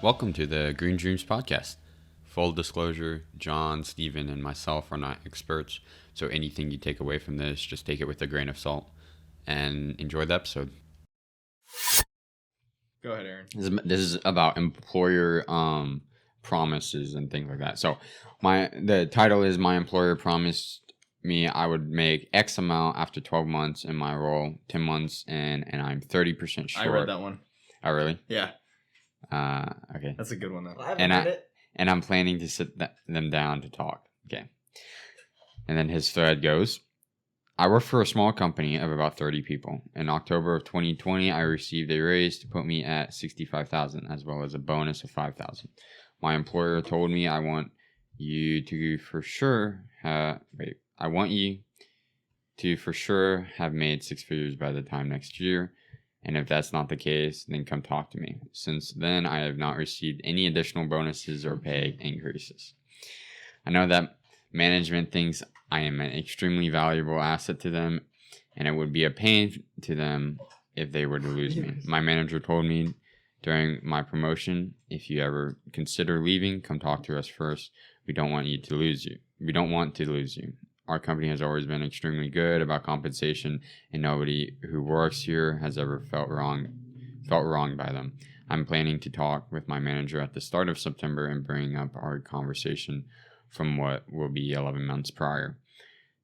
Welcome to the Green Dreams podcast. Full disclosure, John, Steven, and myself are not experts, so anything you take away from this, just take it with a grain of salt and enjoy the episode. Go ahead, Aaron. This is about employer promises and things like that. So the title is My Employer Promised Me I Would Make X amount after 12 months in my role, 10 months in, and I'm 30% short. I read that one. Oh, really? Yeah. Okay. That's a good one, though. Well, I haven't read it. And I'm planning to sit them down to talk. Okay. And then his thread goes, I work for a small company of about 30 people. In October of 2020, I received a raise to put me at $65,000 as well as a bonus of $5,000. My employer told me I want you to for sure have made six figures by the time next year. And if that's not the case, then come talk to me. Since then, I have not received any additional bonuses or pay increases. I know that management thinks I am an extremely valuable asset to them, and it would be a pain to them if they were to lose me. My manager told me during my promotion, if you ever consider leaving, come talk to us first. We don't want to lose you. Our company has always been extremely good about compensation, and nobody who works here has ever felt wronged by them. I'm planning to talk with my manager at the start of September and bring up our conversation from what will be 11 months prior.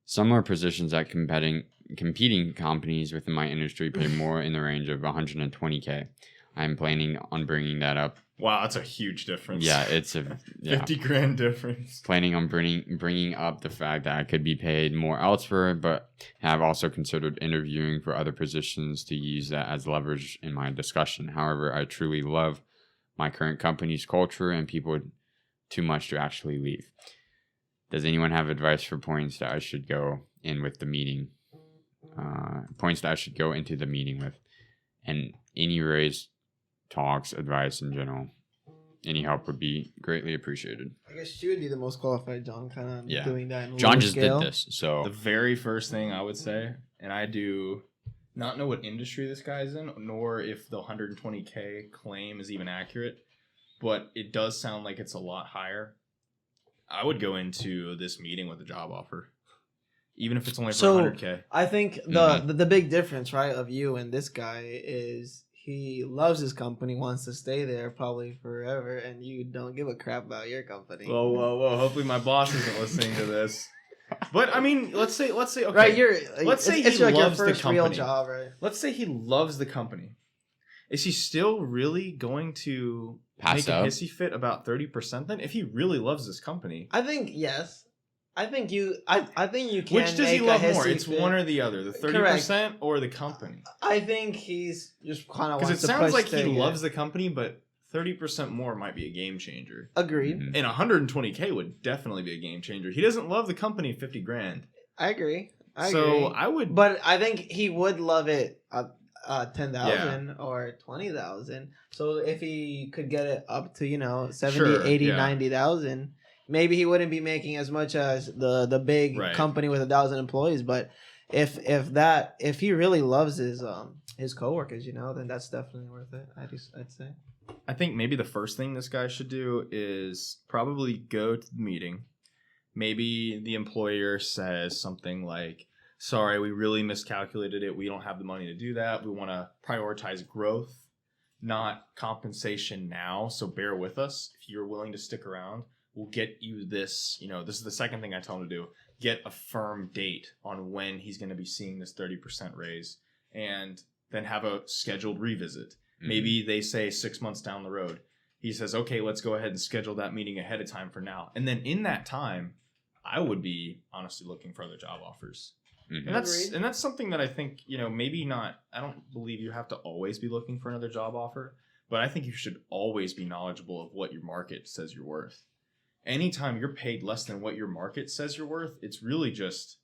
Similar positions at competing companies within my industry pay more in the range of $120K. I'm planning on bringing that up. Wow, that's a huge difference. Yeah, it's a $50,000 difference. Planning on bringing up the fact that I could be paid more elsewhere, but have also considered interviewing for other positions to use that as leverage in my discussion. However, I truly love my current company's culture and people too much to actually leave. Does anyone have advice for points that I should go in with the meeting? Points that I should go into the meeting with, and any raise talks, advice in general. Any help would be greatly appreciated. I guess you would be the most qualified, John, kind of doing that in a John just scale. did this, so The very first thing I would say, and I do not know what industry this guy's in, nor if the 120K claim is even accurate, but it does sound like it's a lot higher. I would go into this meeting with a job offer, even if it's only for 100K. I think the big difference, right, of you and this guy is he loves his company, wants to stay there probably forever, and you don't give a crap about your company. Whoa. Hopefully my boss isn't listening to this. But I mean, let's say okay. Right, let's say it's he like loves your first the company. real job, right? Let's say he loves the company. Is he still really going to make a hissy fit about 30% then? If he really loves this company. I think yes. I think you can. Which does he love more? It's fit. one or the other, the 30% or the company. I think he's just kind of because wants it to sounds push like he loves the company, but 30% more might be a game changer. Agreed. Mm-hmm. And 120K would definitely be a game changer. He doesn't love the company $50,000. I agree. I would, but I think he would love it. 10,000 or 20,000. So if he could get it up to 70, 80, 90,000. Maybe he wouldn't be making as much as the big company with 1,000 employees, but if he really loves his coworkers, then that's definitely worth it. I'd say. I think maybe the first thing this guy should do is probably go to the meeting. Maybe the employer says something like, "Sorry, we really miscalculated it. We don't have the money to do that. We want to prioritize growth, not compensation now. So bear with us. If you're willing to stick around, we'll get you this." This is the second thing I tell him to do. Get a firm date on when he's going to be seeing this 30% raise, and then have a scheduled revisit. Mm-hmm. Maybe they say 6 months down the road. He says, okay, let's go ahead and schedule that meeting ahead of time for now. And then in that time, I would be honestly looking for other job offers. Mm-hmm. And that's something that I think, maybe not, I don't believe you have to always be looking for another job offer, but I think you should always be knowledgeable of what your market says you're worth. Anytime you're paid less than what your market says you're worth, it's really just,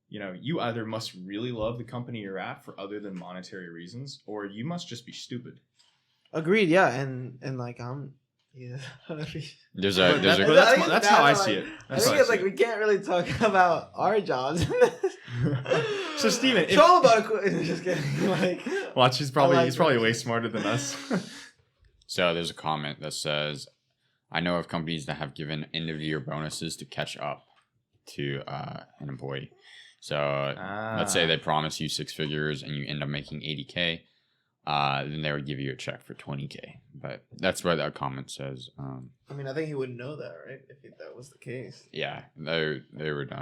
you either must really love the company you're at for other than monetary reasons, or you must just be stupid. Agreed. Yeah. And like, yeah. That's how I see it. I think it's like we can't really talk about our jobs. So Steven, show him about it. Just kidding. Like, watch, he's probably way smarter than us. So there's a comment that says, I know of companies that have given end of year bonuses to catch up to an employee. So let's say they promise you 6 figures and you end up making 80K. Then they would give you a check for 20K. But that's what that comment says. I mean, I think he would know that, right? If that was the case. Yeah, they would.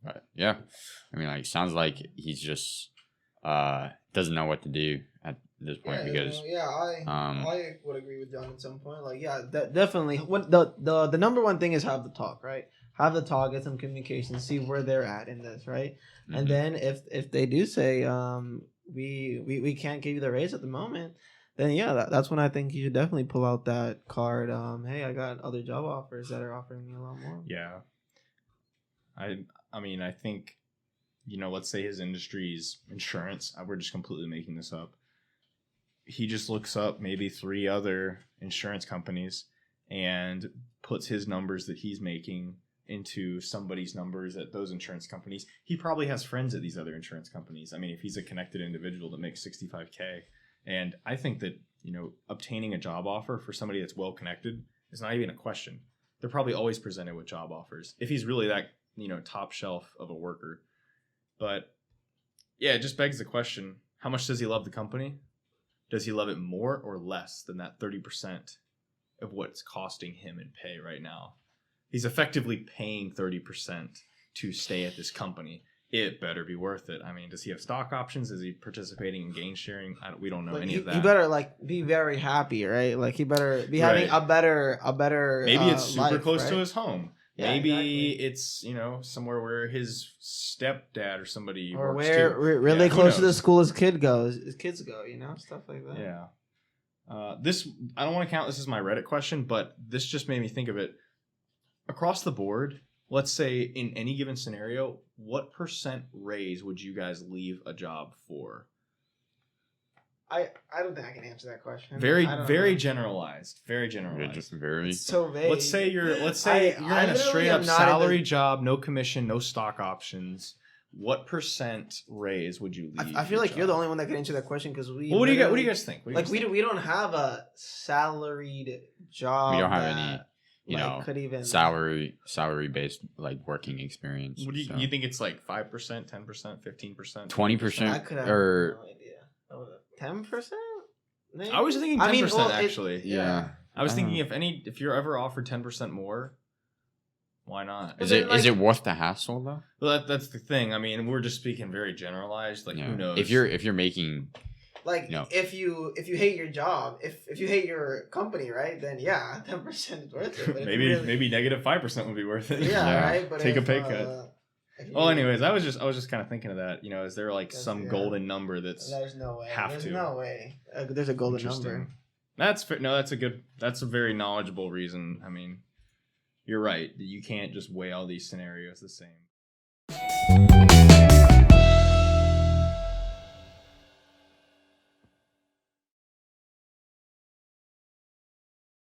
But yeah, I mean, like, sounds like he's just doesn't know what to do at this point because I would agree with John at some point. Like, yeah, definitely. What the number one thing is have the talk, right? Have the talk, get some communication, see where they're at in this, right? Mm-hmm. And then if they do say we can't give you the raise at the moment, then yeah, that's when I think you should definitely pull out that card. Hey, I got other job offers that are offering me a lot more. Yeah. I mean, I think, let's say his industry's insurance. We're just completely making this up. He just looks up maybe 3 other insurance companies and puts his numbers that he's making into somebody's numbers at those insurance companies. He probably has friends at these other insurance companies. I mean, if he's a connected individual that makes 65K, and I think that, obtaining a job offer for somebody that's well connected is not even a question. They're probably always presented with job offers if he's really that, top shelf of a worker. But yeah, it just begs the question, how much does he love the company? Does he love it more or less than that 30% of what's costing him in pay right now? He's effectively paying 30% to stay at this company. It better be worth it. I mean, does he have stock options? Is he participating in gain sharing? We don't know any of that. He better be very happy, right? Like he better be having a better. Maybe it's super close right? to his home. Yeah, maybe it's somewhere where his stepdad or somebody or works where too. really close to the school his kids go, stuff like that. Yeah. This I don't want to count this as my Reddit question, but this just made me think of it. Across the board, let's say in any given scenario, what % raise would you guys leave a job for? I don't think I can answer that question. Very generalized. Very generalized. Yeah, just very. It's so vague. Let's say you're in a straight up salary job, no commission, no stock options. What % raise would you leave? I feel like you're the only one that can answer that question because we. Well, what do you guys think? We don't have a salaried job. We don't have any. Could even salary based working experience. What do you think it's like 5%, 10%, 15%, 20%? I could have or no idea. 10%? Maybe? I was thinking 10% actually. Yeah. I was thinking if you're ever offered 10% more, why not? Is it worth the hassle though? Well, that's the thing. I mean, we're just speaking very generalized. Who knows? If you're making if you hate your job, if you hate your company, right? Then 10% is worth it. But maybe negative 5% would be worth it. Yeah, right. But take a pay cut. Well, anyways, I was just kind of thinking of that. Is there some golden number that's there's no way. There's no way. There's a golden number. That's fair. No, that's a very knowledgeable reason. I mean, you're right. You can't just weigh all these scenarios the same.